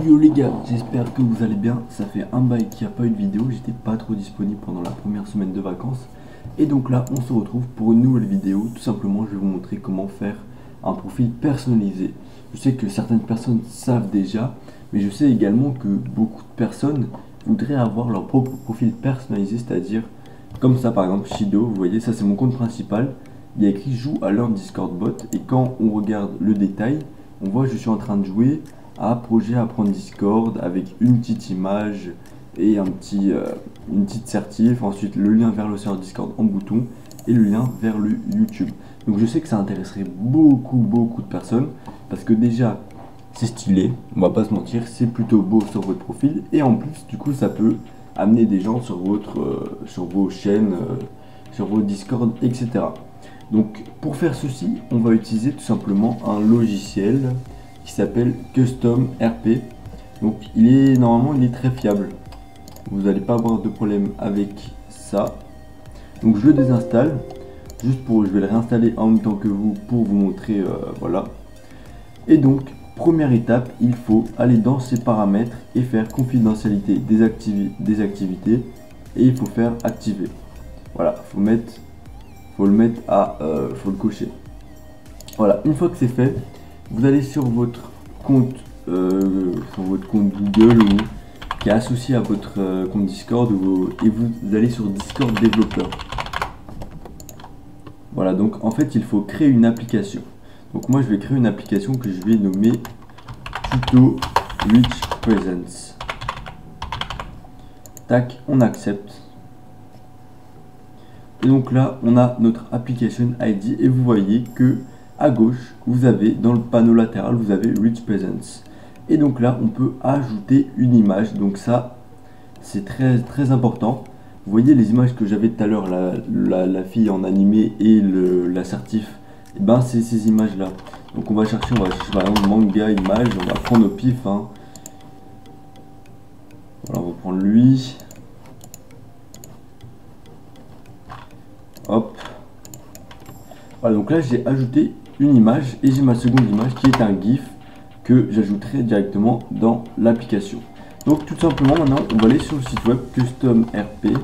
Yo les gars, j'espère que vous allez bien. Ça fait un bail qu'il n'y a pas eu de vidéo, j'étais pas trop disponible pendant la première semaine de vacances. Et donc là, on se retrouve pour une nouvelle vidéo. Tout simplement, je vais vous montrer comment faire un profil personnalisé. Je sais que certaines personnes savent déjà, mais je sais également que beaucoup de personnes voudraient avoir leur propre profil personnalisé, c'est-à-dire comme ça par exemple, Shido, vous voyez, ça c'est mon compte principal. Il y a écrit joue à Learn Discord Bot et quand on regarde le détail, on voit que je suis en train de jouer à projet apprendre Discord avec une petite image et une petite certif, ensuite le lien vers le serveur Discord en bouton et le lien vers le YouTube. Donc je sais que ça intéresserait beaucoup de personnes parce que déjà c'est stylé, on va pas se mentir, c'est plutôt beau sur votre profil et en plus du coup ça peut amener des gens sur vos chaînes, sur vos Discord, etc. Donc pour faire ceci, on va utiliser tout simplement un logiciel qui s'appelle Custom RP. Donc normalement il est très fiable. Vous n'allez pas avoir de problème avec ça. Donc je le désinstalle. Je vais le réinstaller en même temps que vous pour vous montrer voilà. Et donc première étape, il faut aller dans ses paramètres et faire confidentialité des activités et il faut faire activer. Voilà, faut le cocher. Voilà, une fois que c'est fait, vous allez sur votre compte Google ou qui est associé à votre compte Discord et vous allez sur Discord développeur. Voilà, donc en fait il faut créer une application. Donc moi je vais créer une application que je vais nommer Tuto Rich Presence. Tac, on accepte. Et donc là on a notre application ID et vous voyez que à gauche, vous avez dans le panneau latéral, vous avez Rich Presence. Et donc là, on peut ajouter une image. Donc ça, c'est très important. Vous voyez les images que j'avais tout à l'heure, la fille en animé et l'assertif. Et ben c'est ces images-là. Donc on va chercher par exemple manga, image. On va prendre au pif. Hein. Voilà, on va prendre lui. Hop. Voilà, donc là j'ai ajouté une image et j'ai ma seconde image qui est un GIF que j'ajouterai directement dans l'application. Donc tout simplement maintenant on va aller sur le site web Custom RP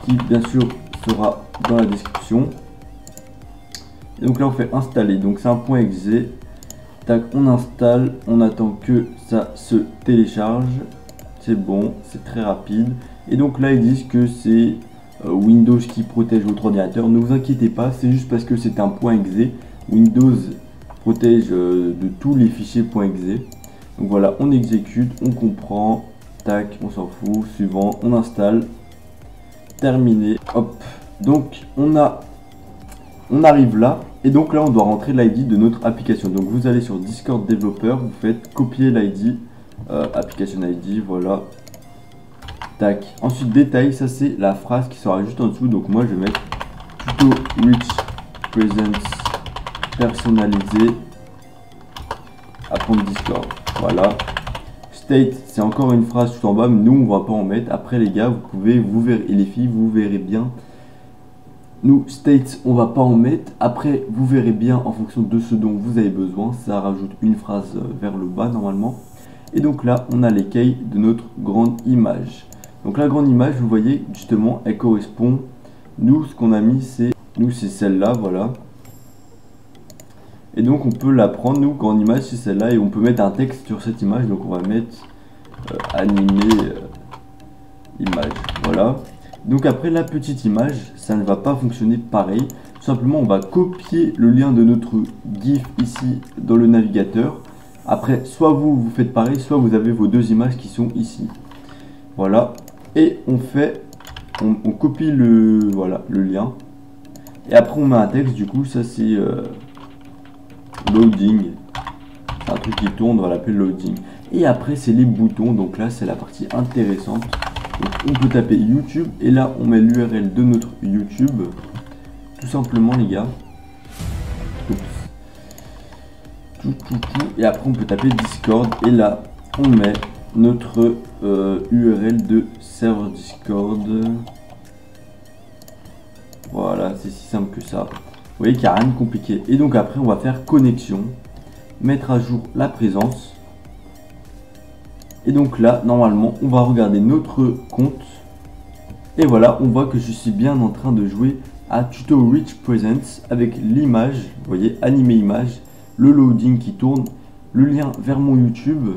qui bien sûr sera dans la description. Et donc là on fait installer, donc c'est un .exe. Tac, on installe, on attend que ça se télécharge. C'est bon, c'est très rapide. Et donc là ils disent que c'est Windows qui protège votre ordinateur. Ne vous inquiétez pas, c'est juste parce que c'est un .exe. Windows protège de tous les fichiers .exe. Donc voilà, on exécute, on comprend, tac, on s'en fout, suivant, on installe, terminé, hop. Donc on arrive là, et donc là on doit rentrer l'ID de notre application. Donc vous allez sur Discord développeur, vous faites copier l'ID, application ID, voilà. Tac. Ensuite détail, ça c'est la phrase qui sera juste en dessous. Donc moi je vais mettre Tuto Rich Presence personnalisé apprendre Discord. Voilà. State, c'est encore une phrase tout en bas, mais nous on va pas en mettre. Après les gars, vous verrez, et les filles, vous verrez bien. Nous, state, on va pas en mettre. Après, vous verrez bien en fonction de ce dont vous avez besoin. Ça rajoute une phrase vers le bas normalement. Et donc là, on a l'écaille de notre grande image. Donc la grande image, vous voyez, justement, elle correspond. Nous, ce qu'on a mis, c'est celle-là, voilà. Et donc on peut la prendre, nous, grande image, c'est celle-là, et on peut mettre un texte sur cette image. Donc on va mettre animé image, voilà. Donc après la petite image, ça ne va pas fonctionner pareil. Tout simplement, on va copier le lien de notre GIF ici dans le navigateur. Après, soit vous faites pareil, soit vous avez vos deux images qui sont ici. Voilà. Et on copie le lien. Et après, on met un texte. Du coup, ça c'est loading. C'est un truc qui tourne, on va l'appeler loading. Et après, c'est les boutons. Donc là, c'est la partie intéressante. Donc, on peut taper YouTube. Et là, on met l'URL de notre YouTube. Tout simplement, les gars. Et après on peut taper Discord et là on met notre URL de serveur Discord. Voilà, c'est si simple que ça. Vous voyez qu'il n'y a rien de compliqué. Et donc après on va faire connexion, mettre à jour la présence. Et donc là, normalement, on va regarder notre compte. Et voilà, on voit que je suis bien en train de jouer à Tuto Rich Presents avec l'image, vous voyez, animé image, le loading qui tourne, le lien vers mon YouTube.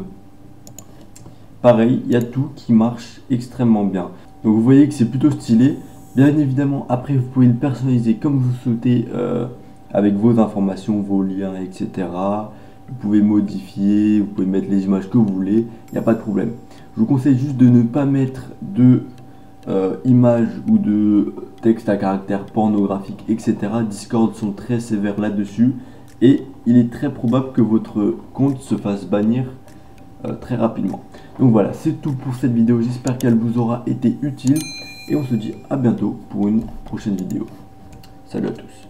Pareil, il y a tout qui marche extrêmement bien. Donc vous voyez que c'est plutôt stylé. Bien évidemment, après vous pouvez le personnaliser comme vous souhaitez avec vos informations, vos liens, etc. Vous pouvez modifier, vous pouvez mettre les images que vous voulez, il n'y a pas de problème. Je vous conseille juste de ne pas mettre de images ou de texte à caractère pornographique, etc. Discord sont très sévères là-dessus et il est très probable que votre compte se fasse bannir très rapidement. Donc voilà, c'est tout pour cette vidéo, j'espère qu'elle vous aura été utile et on se dit à bientôt pour une prochaine vidéo. Salut à tous.